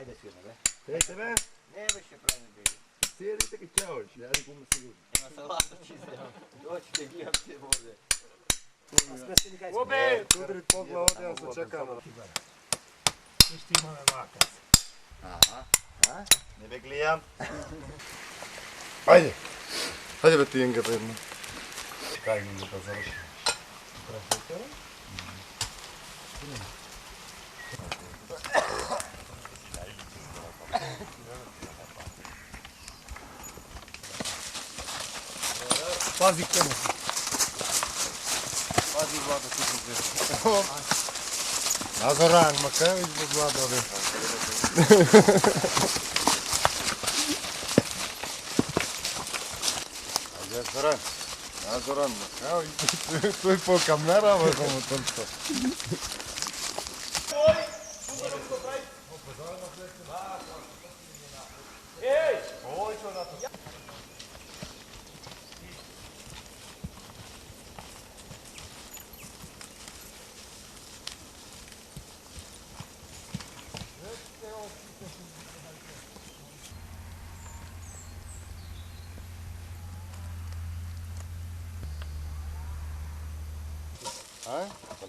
Ajde svi ne, be. Sjedite me? Ne više pravni bili. Sjedite ki ćaoć, ja nikom sigurno. Ima salata čizija. Doćite, gledam te vode. Obe! Tudrit pogla ovdje, ja se čekam. Viš ti imame vakac. Aha. Ne be gledam. Ajde! Ajde be ti Inga predno. Kaj mi je to završeno? Pazi kemo. Pazi Vlada ti bude. Nazoran, Makajević zbog Vladove. Ajde, Zoran. Nazoran, Makajević. Tu je po kamerama, samo toliko.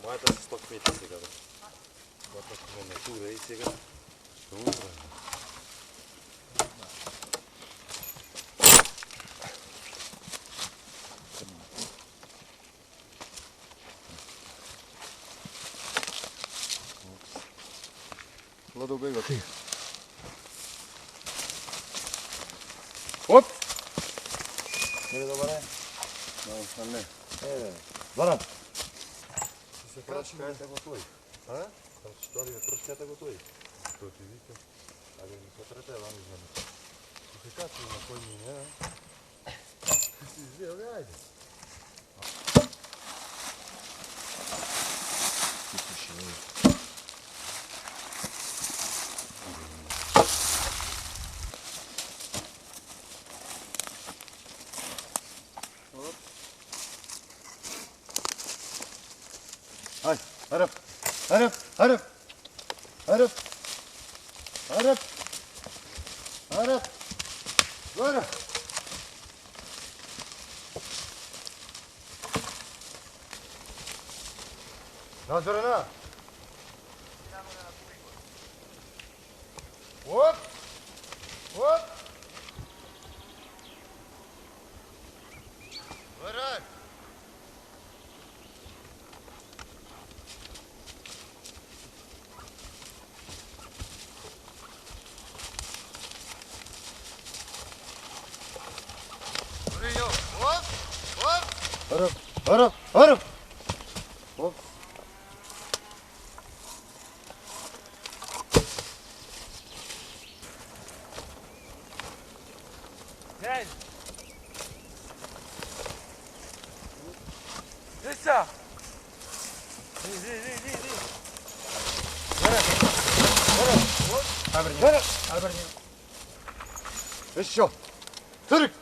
Моята се 100 кмети сега. Моята комендатура и сега. Утре. Vlado bega ti. Op! Nije dobar, No, ne. Zoran. Се прашкајте го тој. А? Што ли прашкајте го тој? Тој ти вика. Ајде ми се трете, вам измени. Се качи на кој ми не, а? Си извео, ајде. Arap, Arap, Arap, Arap, Arap, Arap, Zora. Nazorana. Hop, hop. Zora. Arap, Arap, Arap. Hop. Gel. Lisa. Di. Haber. Еще. Тырик.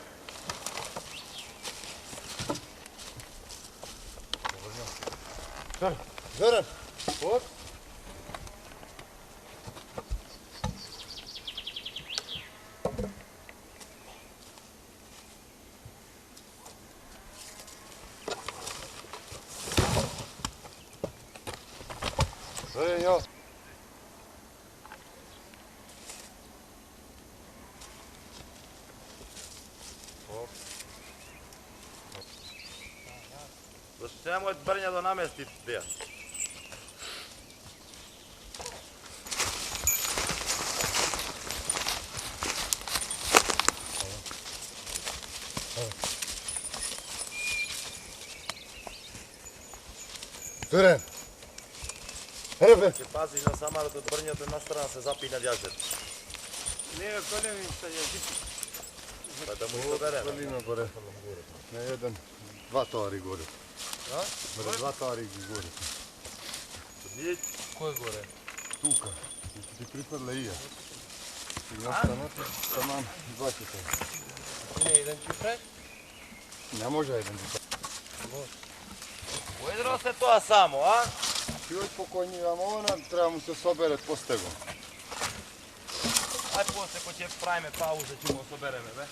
Зора. Вот. Зора, Зашто немој брња да намести беа. Зорен. Ере бе. Ќе пазиш на самарото од брњето една страна се запина јажето. Не, коле ми се јазици. Па да му изобере. Валина горе. Не jedan, dva tovari gore. Да? Горе два tovari gore. Кој горе? Тука. Ти припадла и ја. Сега станете, таман, два ќе тоа. Не, еден ќе прави? Не може еден. Уедро се тоа само, а? Ти од покојни, ама она треба му се собере по стегом. Aj poslije, ko će pravime pauze, ćemo sobereme, be.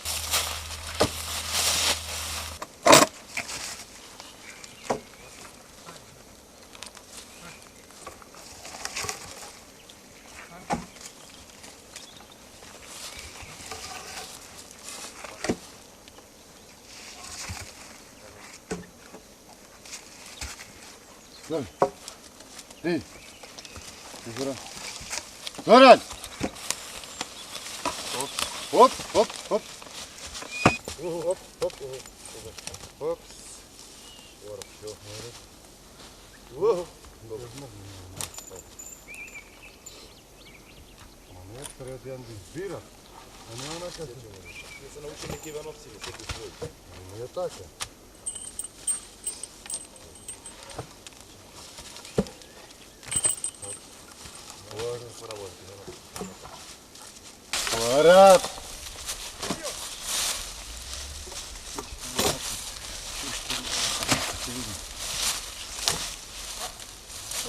Zoran! Ej! Zoran! Zoran! Hop, hop, hop! Hop, hop, hop. Ora, jo, moram. Wow, dobro. Ne treba jedan da izbira, a ne ona kad se... Ja sam naučenik Ivanovci, da se tu svoj. Nije tako. Ora!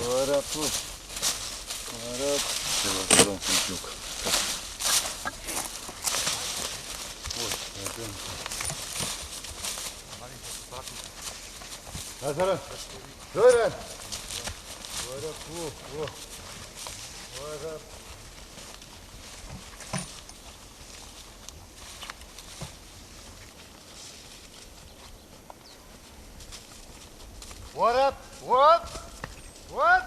Ora tu. Ora. Treba gledam ključuk. Oj, idem. Zoran! Zoran! Ora tu. Ora. What up? What? What?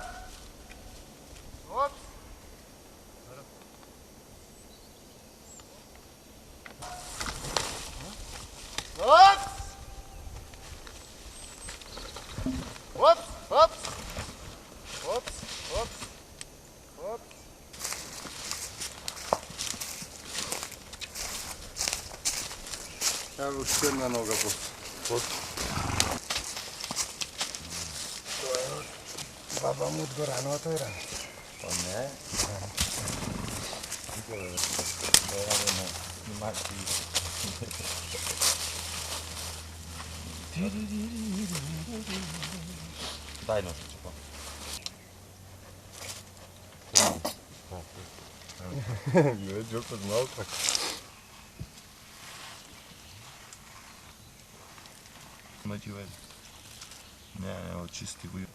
What? What? What? What? What? What? What? Evo škrna noga pod. Baba mu odgorano, a to je rano. Pa ne. To je rano, imaš Daj nosić pa. Već opet malo tako. Ima ti veze. Ne, evo čisti uju.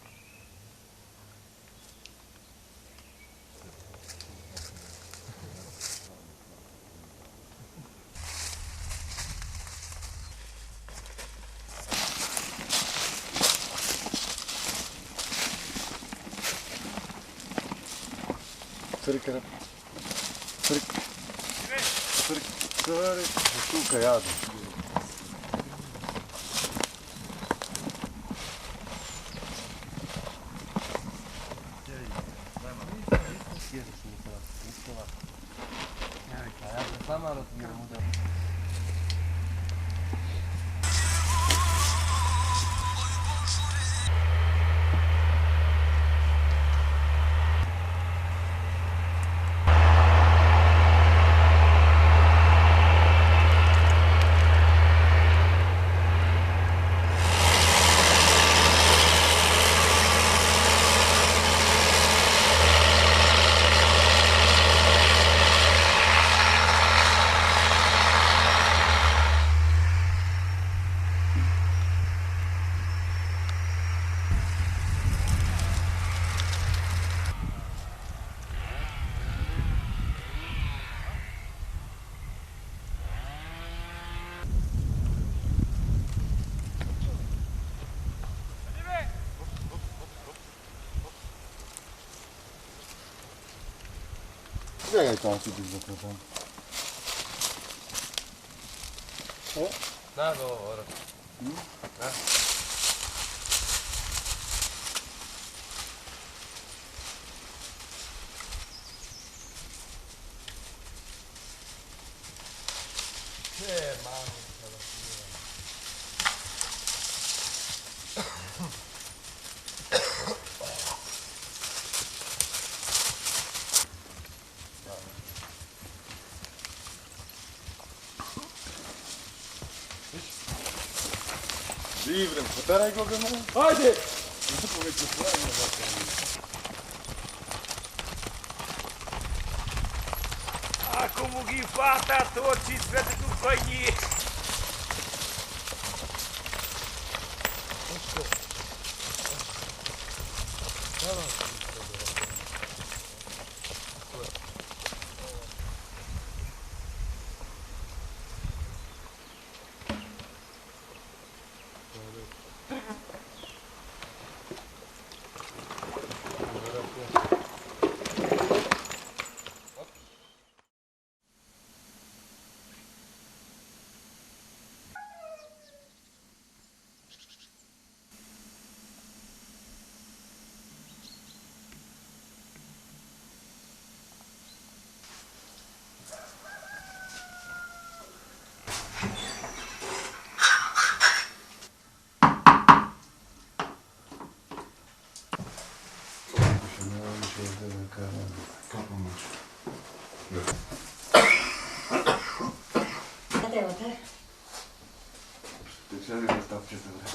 Crkara. Crk. Štuka jadno. Biegaj tam, ty byś zakręcony. Da, dobro. Livrem, potaraj go go. Ajde! Poveću slavno da Acum ghi fata tot și svete tu făini.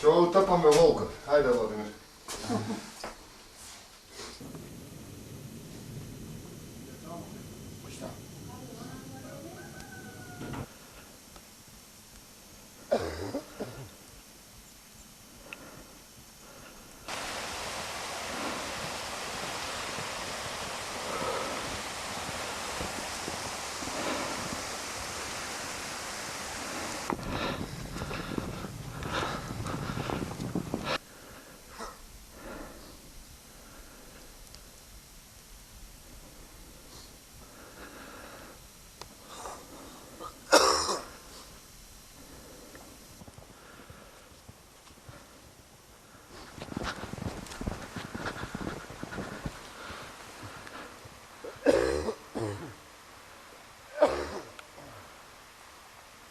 Čo, utapame volka. Hajde, Vladimir.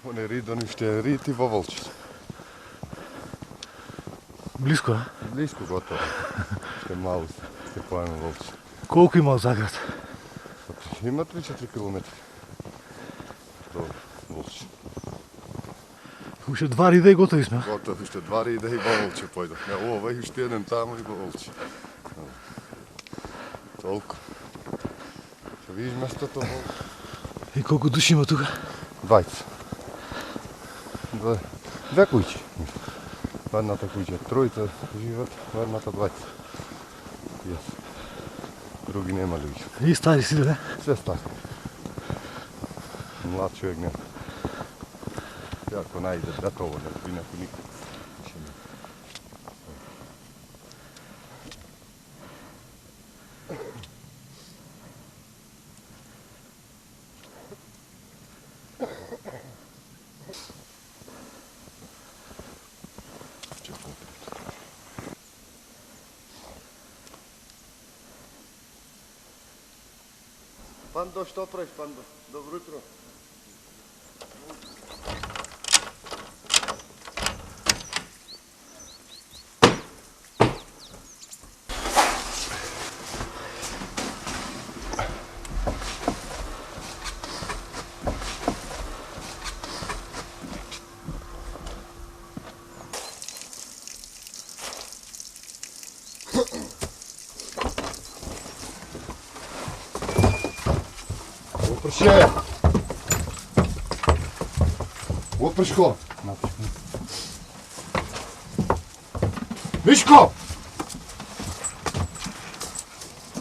On je ridon ще е рит и във Вълчица. Близко, а? Близко готово. Ще малко ще поемем Вълчица. Колко има от Заград? Има 3-4 км до Вълчица. Още 2 рида и готови сме. Готови, ще 2 рида и във Вълчица пойдохме. Ова и ще едем там и във Вълчица. Толкова. Ще видиш местото Вълчица. И колко души има тук? 20. Две куйчи. В едната куйча троица живеят, в едната 20. Други няма люди. И стари си, да? Все стари. Млад човек няма. Ако найде датова, не би някой никой. Пандо, що правиш, Пандо? Добро утро. Опреше! Опрешко! Мишко!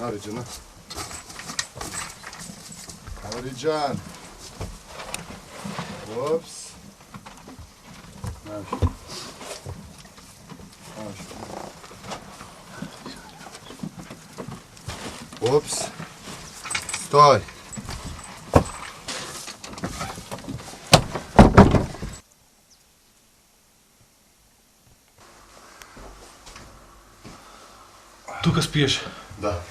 Ариджана. Ариджан. Опс. Опс. Стой! Тук спиеш? Да.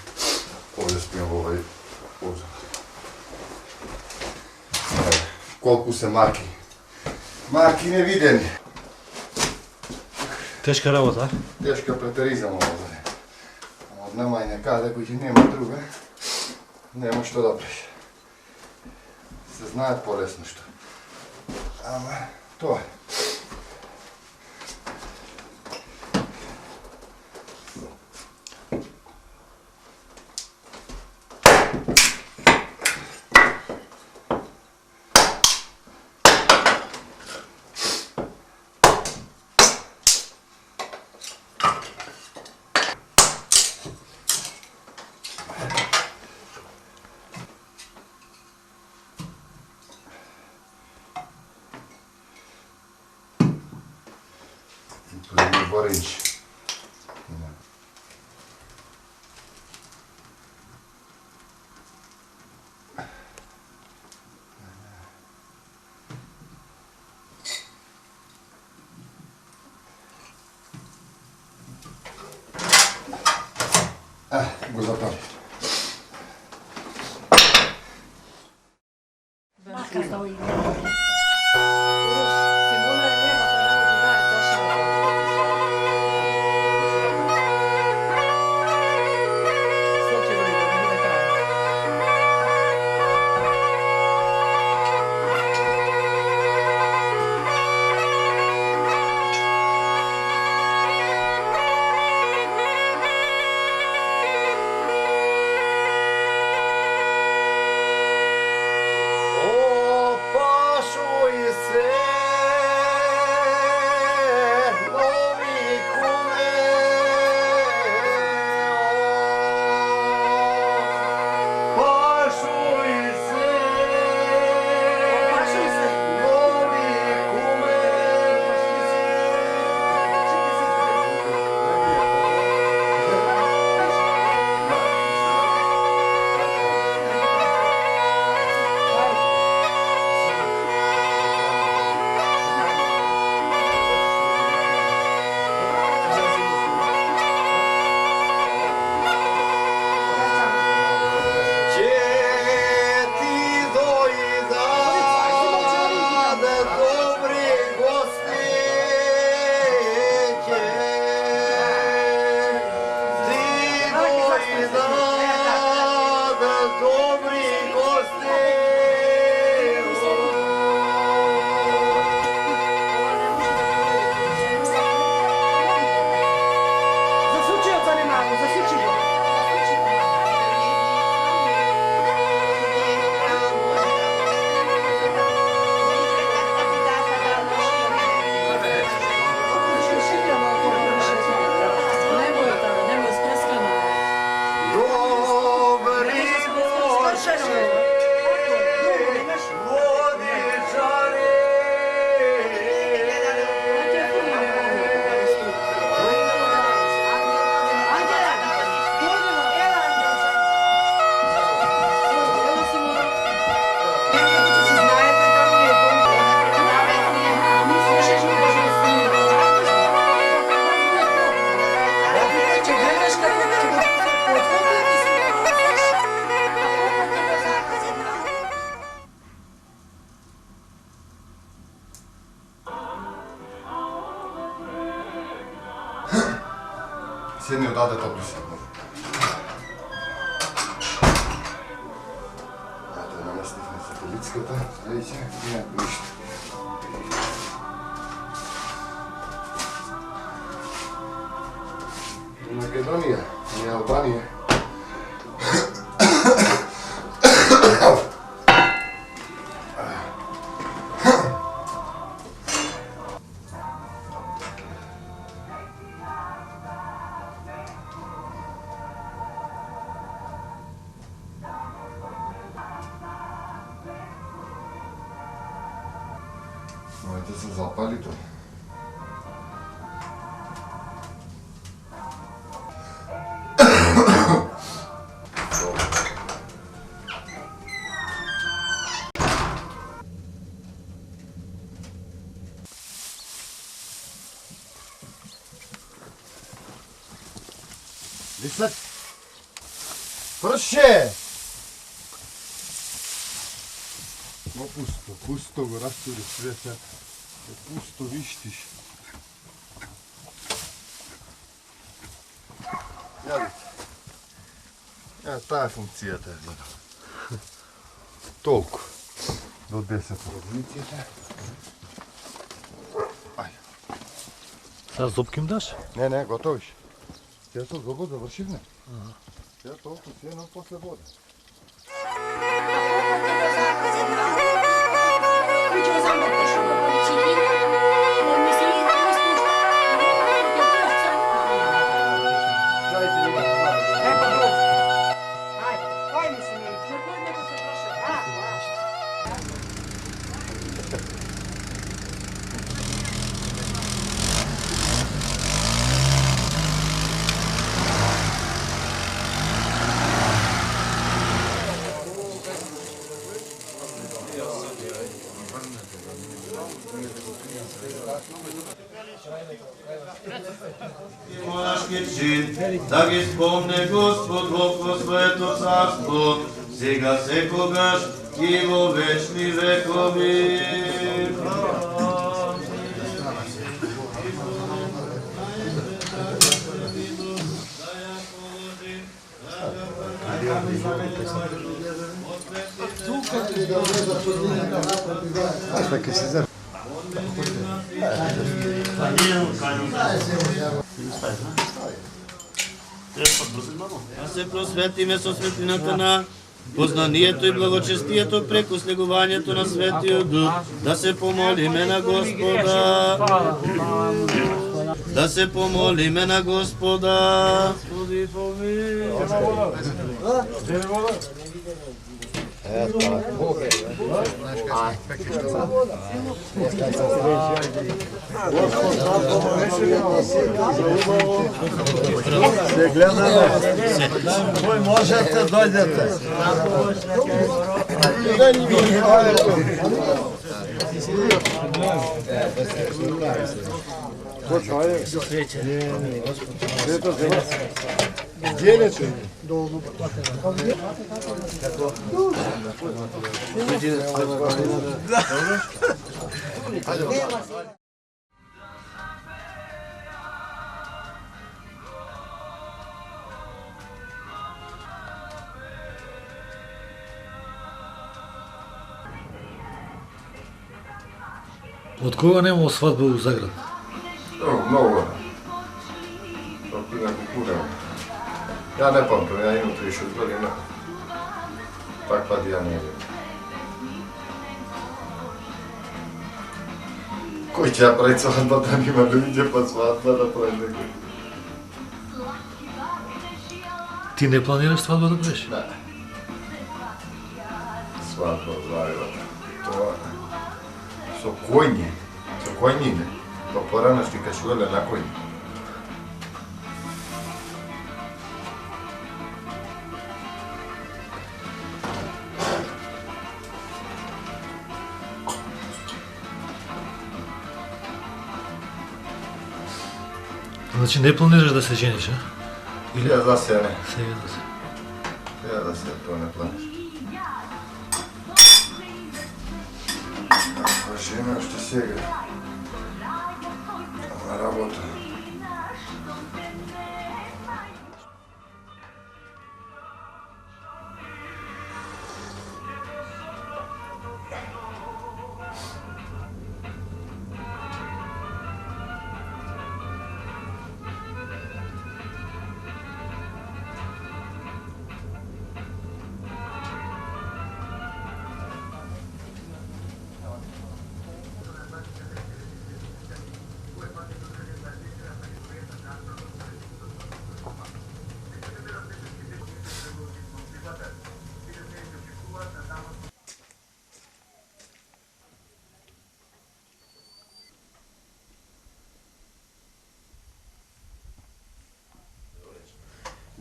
Ovdje spijem ovaj uzor. Колко са марки. Марки невидени. Тежка работа, а? Тежка претеризам ovdje. Od nama je nekada koji nema druga, nema što da preš. Se znaje polesno što. Ama, to je. orange. Го запали. Седни отдаде топли се. Ето, наместихме сателитската. Видите, няма нищо. Македония и Албания. Моите се запали то. Лисак! Пръще! Но пусто го разтури света. Пусто виштиш. Јадите. Таа е функцијата е гледам. Толку. До 10 родниците. Ајде. Сега зопки им даш? Не, готовиш. Ја со зобот завршивме. Ја толку си едно после вода. да ги спомне Господ во своето царство, сега секогаш и во вечни векови. Да се просветиме со светлината на познанието и благочестието преку слегувањето на Светиот Дух, да се помолиме на Господа. Да се помолиме на Господа. Се гледаме. Кој можете, дојдете. Од кога немало свадба у Загреб? Много. Толку неколку. Ja ne pamtim, ja imam 36 godina. Takva ja ne vidim. Koji će ja praviti svadba, da nima da iđe pa svadba da pravi neko. Ти не планираш свадба да правиш? Ne. Svadba u Zagrebu. To su konji. Su konjine. To poranaški kašule na konji. Значи не планираш да се жениш, а? Ili ja za se ne. Сега да се. Ja da se to ne planiš. Ako žena što sjega na работу.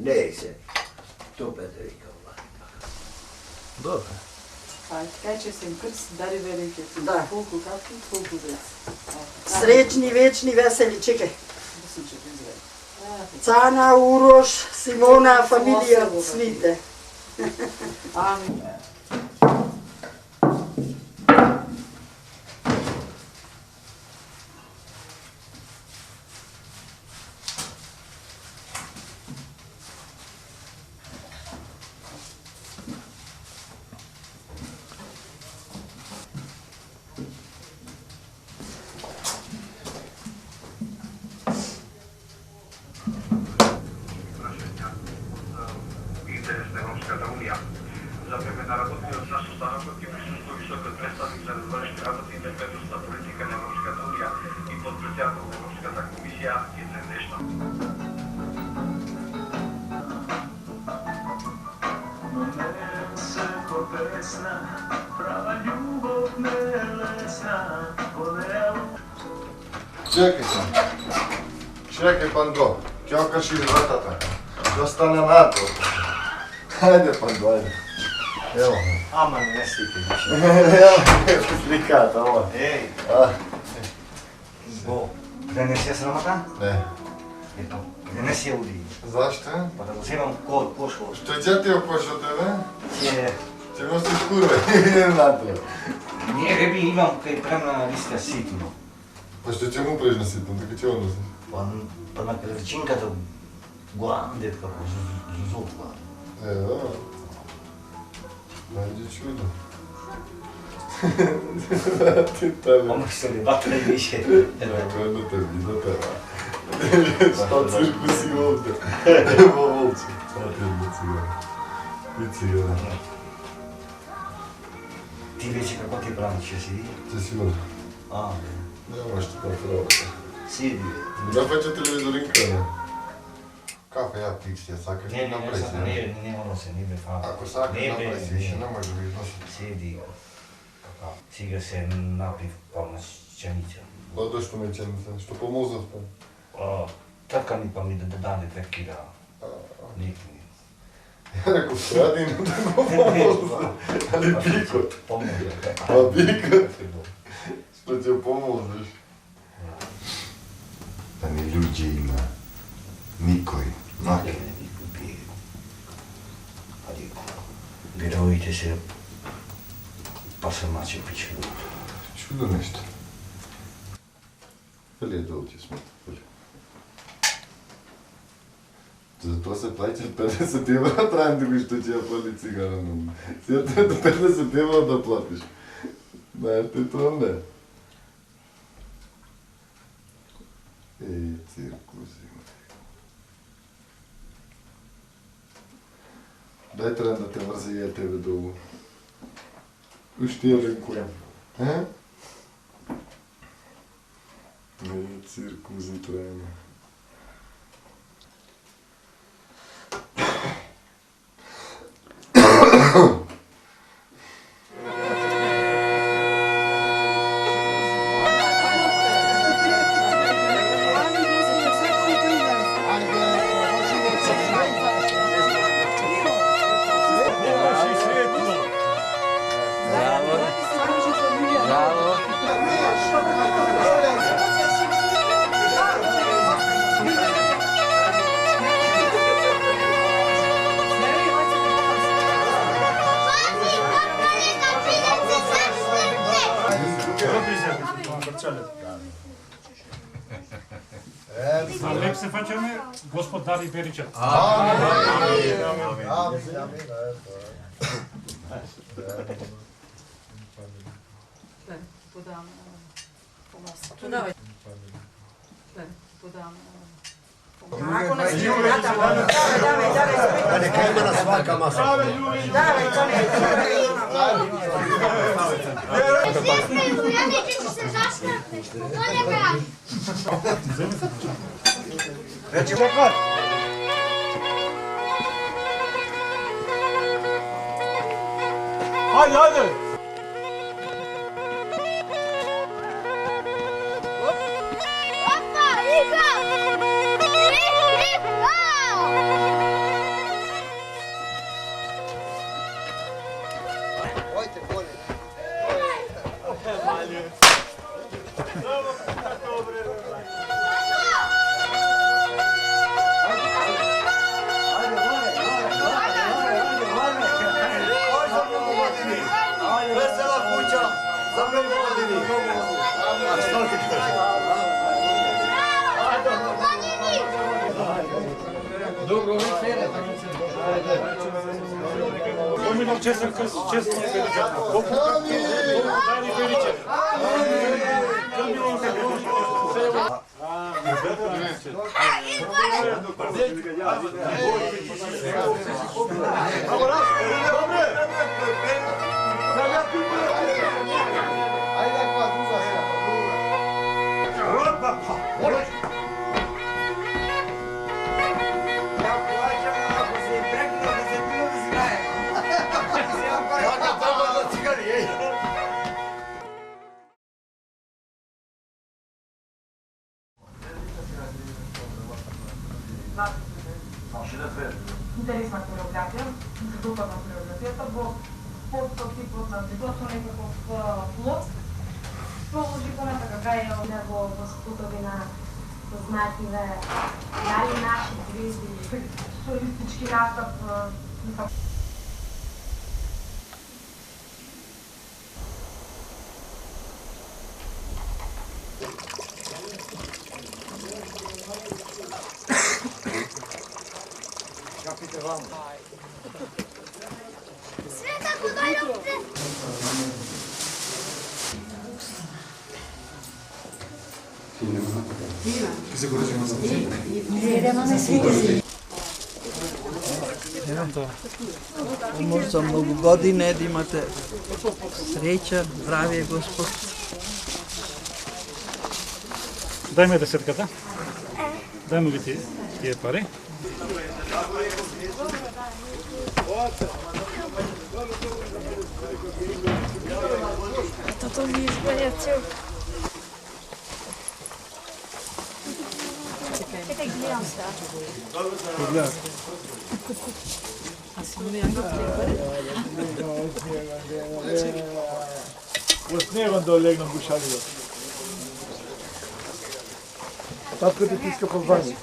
Nee, zeg. To beter ik al. Добре. Така че съм кръст, дари велики. Да. Колко капки, колко дец. Srećni, večni, veseli, čekaj. Да съм че ти Cana, Uroš, Simona, familija, svite. Ами. Запреме на работни од нас останокот и присуствува високиот представник за развршни работи и безбедносна политика на Европската унија и подпредседател на Европската комисија Једрен Дешно. Čekaj Pando, ćokaš iz vratata. Da stane NATO. Hajde Pando, ajde. Evo. Ama ne slike više. Evo, slikata, ovo. Ej. Bo, da ne se sramota? Ne. Eto, Да не се уди. Зашто? Па да го вземам код, пошло. Што ќе ти опошо тебе? Ќе... Ќе носиш курве, нато. Не, реби имам кај премна листа ситно. Па што ќе му преш на ситно, така ќе го носиш? Па на крачинката голям детка, зузулка. Да. Најде чудо. Ти тебе. Ама се лебата не беше. Како едно те вида тева. Што циркус си овде? Во волче. Ати една цигара. И цигара. Ти вече како ти правиш, ќе си? Ти си върна. Няма што да работа. Сиди. Да фаќа телевизоринка, не? Кафе ја пикс, ја сакаш да направи си. Не носи, не бе фала. Ако сакаш да направи си, ще не може да ги носи. Сиди. Сега се напив пълна чаница. Ото што не чаница, што помозавте? Така ми па ми да даде 2 кила. Никни. Ја реков, ради не да го помоза. Али пикот. Помоза. Па пикот. Што ќе помозаш? Да ни луѓе има. Никој. Наке не ми купи. Героите се па се маче пичелу. Чудо нешто. Дали е долче сме? Затоа се плаќа 50 евра, трајам да го што ќе ја пали цигара на му. Сега треба 50 евра да платиш. Знаеш ти тоа не? Циркус има. Дај треба да те мрзи ја тебе долу. Уште еден кој. Циркузи треба. А леп се фаќаме, Господ даде беричат. Подам. Подавай. Подам. Ако не си давай. Нека има на свака маса. Давай, Ja neće će se zaškrtneš, to ne pravi. Reći čekaj. Ajde, ajde! Opa, igra! Ojte, bolje. Vesela kuća za mnogo godini. A što ti kažeš? Dobro večer. Pominam čestan krst, čestan je bericet. Koliko dani bericet. Интересна хореографија, задухана хореографијата во подтипот на точно некаков флот. Положи понатака гаја во спутови на poznati da li naši zvezdi, turistički nastup, Sve tako doljubte. Možda mnogo godine da imate sreća, zdravije Gospod. Дай ме десетката. Дай му ги тие пари. Toto mi izgleda cel. Čekaj, gledam se. Погледай. Отнемам да легнам бушалио. Татко ти тиска по бани.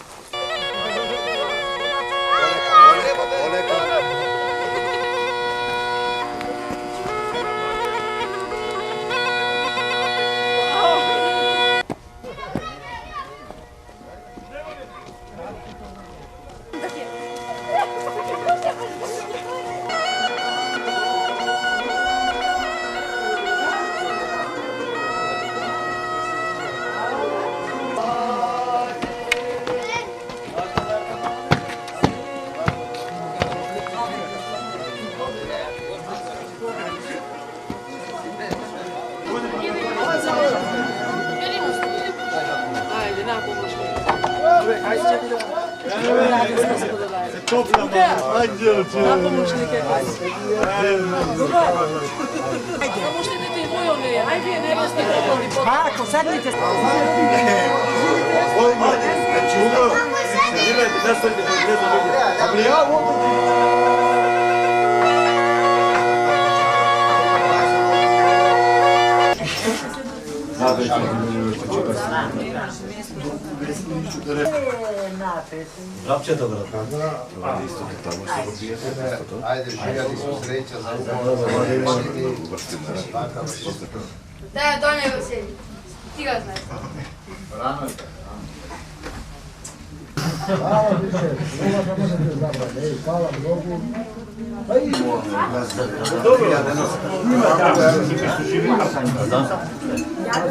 Ako sadnite se. Рапчето, брат. Ajde, želja ti su sreća za Da, do njega sedi. Ti ga znaš. Rano je. Hvala Bogu.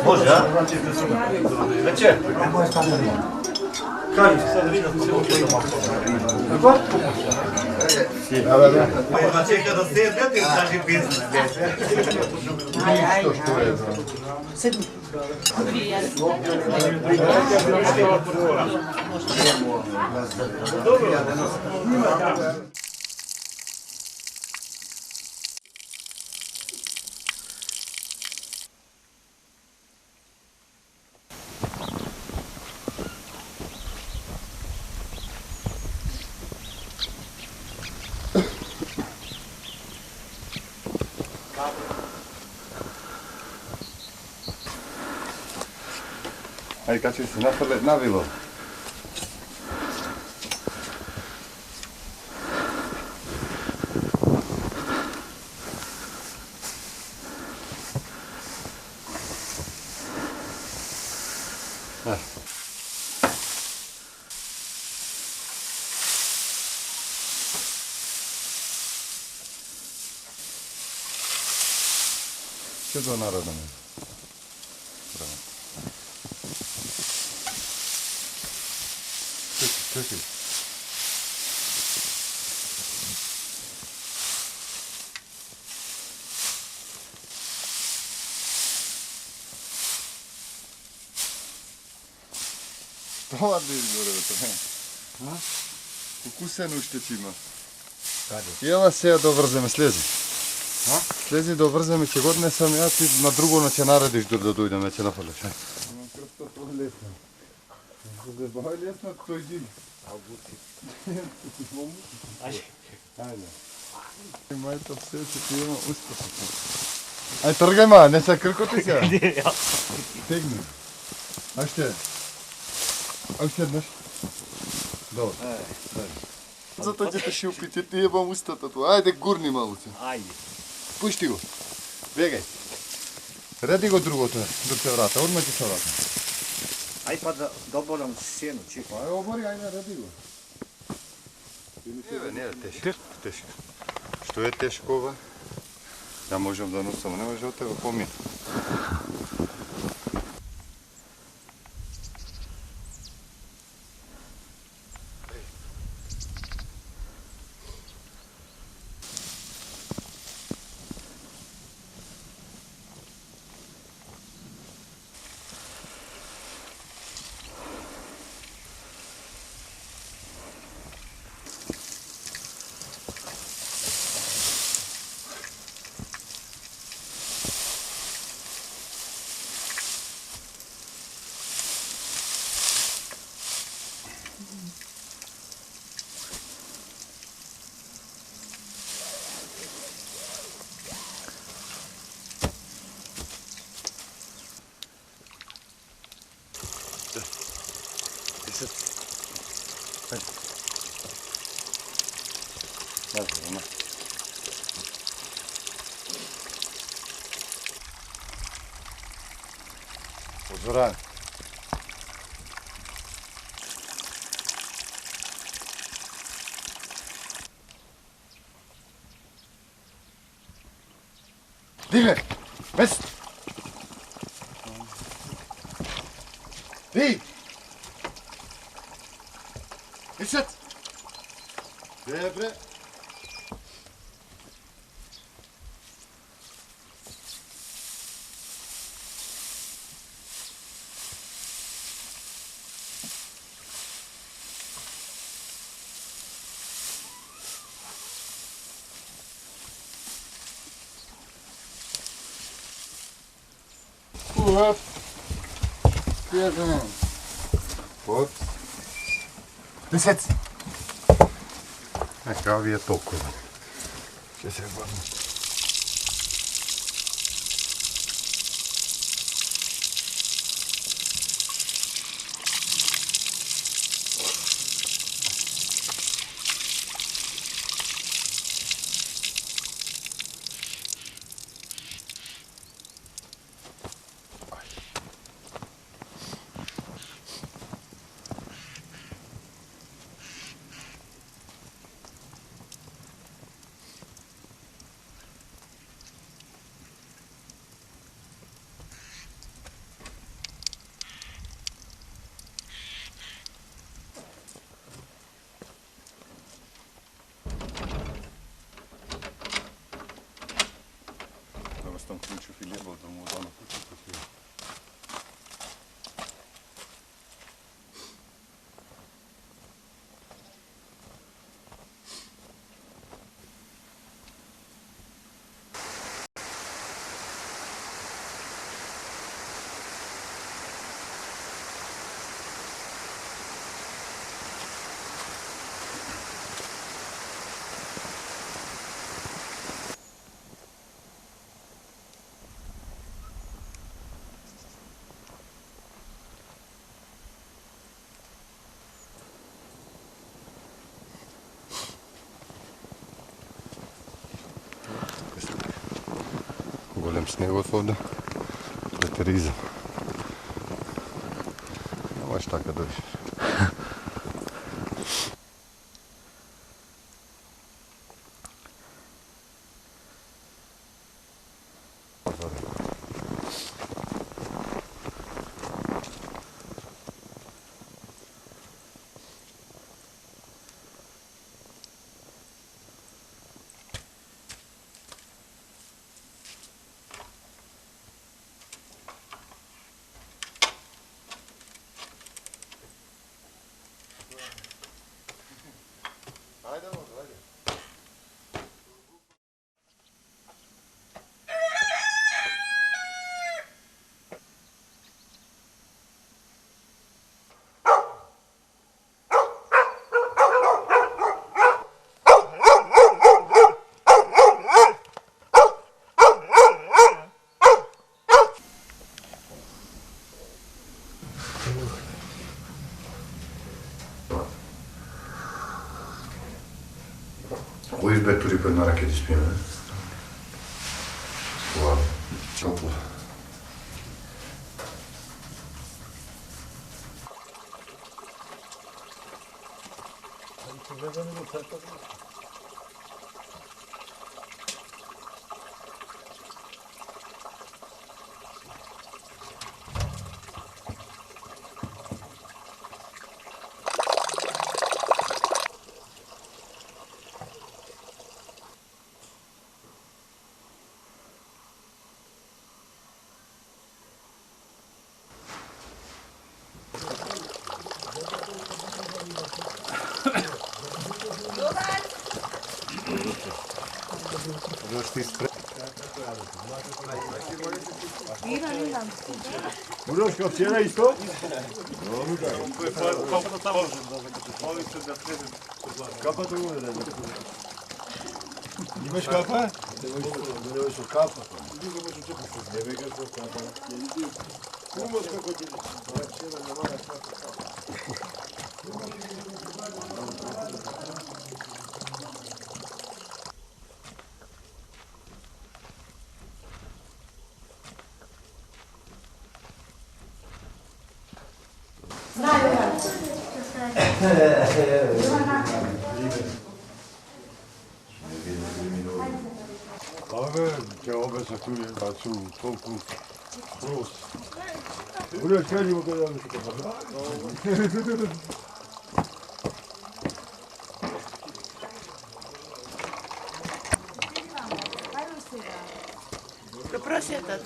Može, a? Večer. Kaj, sad vidim se učinu. Kako? Ma čeka da se jedete, znači pisne. Isto što je. Sedmi. Ajde, kad će se navilo? Što je to narodno? Čekaj. Što ladno izgore to? Ukусено ще ти има. Ела сега да върземе, слези. Слези да върземе, че го днесам я, ти на друго не че наредиш да дойдем, че нафалиш. Кръпта това е лесно. Да бъде лесно, той иди. Айде. Майто все, че ти има успех. Ай, тръгай, ма, не са кръкоти сега. Тегни. Аще. Aj sedneš? Dobro. Zato ćete šupiti, ti jebam ustata tu. Ajde, gurni malo se. Ajde. Pušti go. Bjegaj. Redi go drugото, dok se vrata. Odmah će se vrata. Aj pa da doboram sjenu, čipa. Pa evo obori, ajde, redi go. Не, тежко. Тежко. Що е тежко, бе? Ja možem da nosam, ne može od tebe pomijeti. Zoran. Digle! Mest! Di! Iset! Dobre. Hop. Bierzemy. Hop. Wysec. Jaka wie toku. Gdzie się ładnie. Tam kluczu chwilę, bo to mu dano kluczu po chwilę. Голем снегот овде, ветеризам. Ама šta kad dođeš. Кои инспектори по една ракети спиме? Това чопо. Бурашка вчера исто? Капа това е да. Имаш капа? Немаш капа. Не викаш капа. Кумаш како ти. Вчера нема капа. Абе, ќе обеса тури, бацу, толку прост. Бураш, кажи му кај да ми се капа. Ка просетат.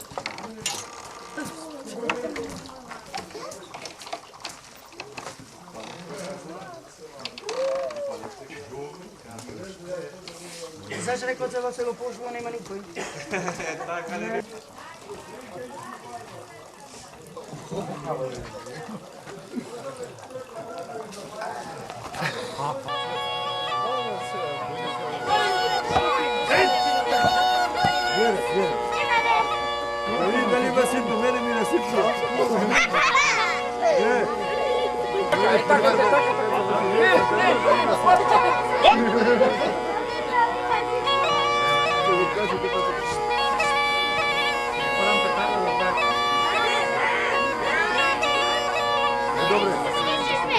Знаеш rekao celo selo pošlo, nema nikoj. Така не. Дали ме сипно, мене ми не сипно. Добре,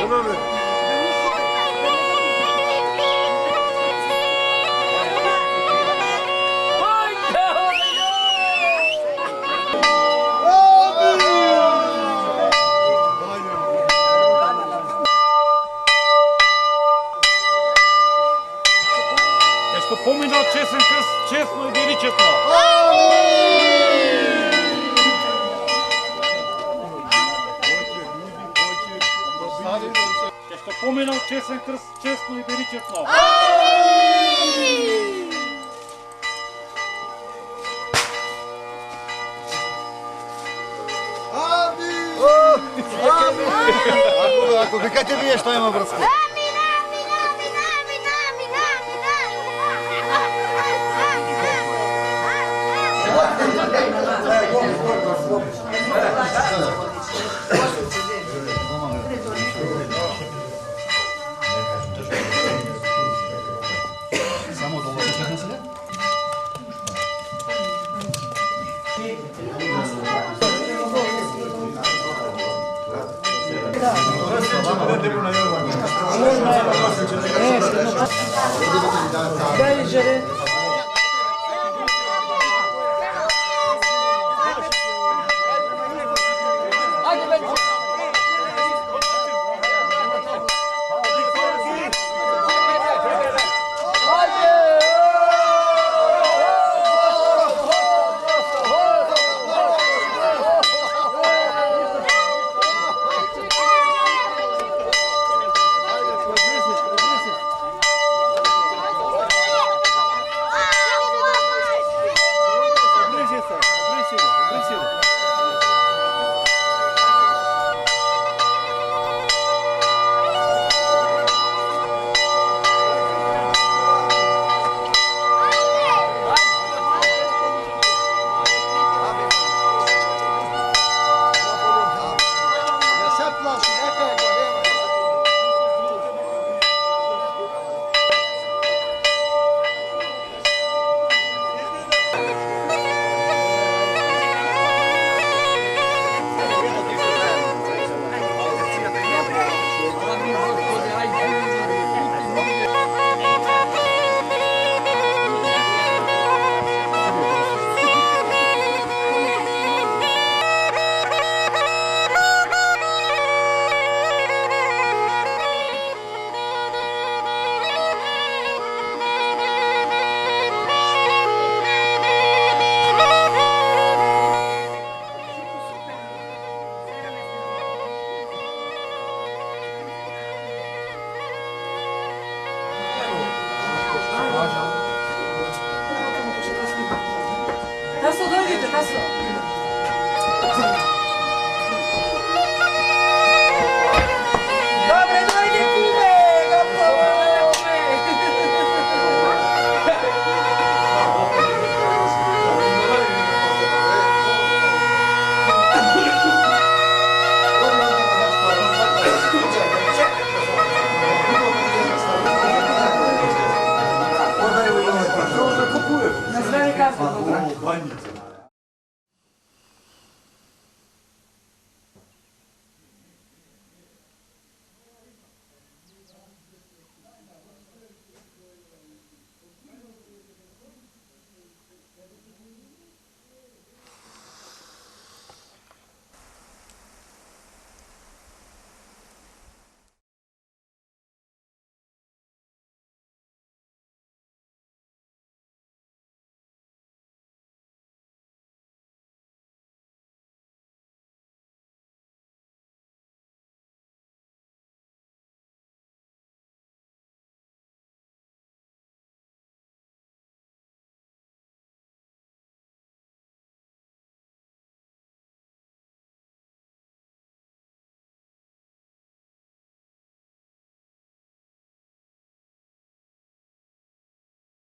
добре. Поминал честен кръст, честно и величествено. Ще поминал честен кръст, честно и величествено. Ако викате вие, що има връзка? Само долу се сега? Дай жаре. Taso, dođite, Taso. Dobre, dojde kume, gotovo. Nazvali kasno. Banjica.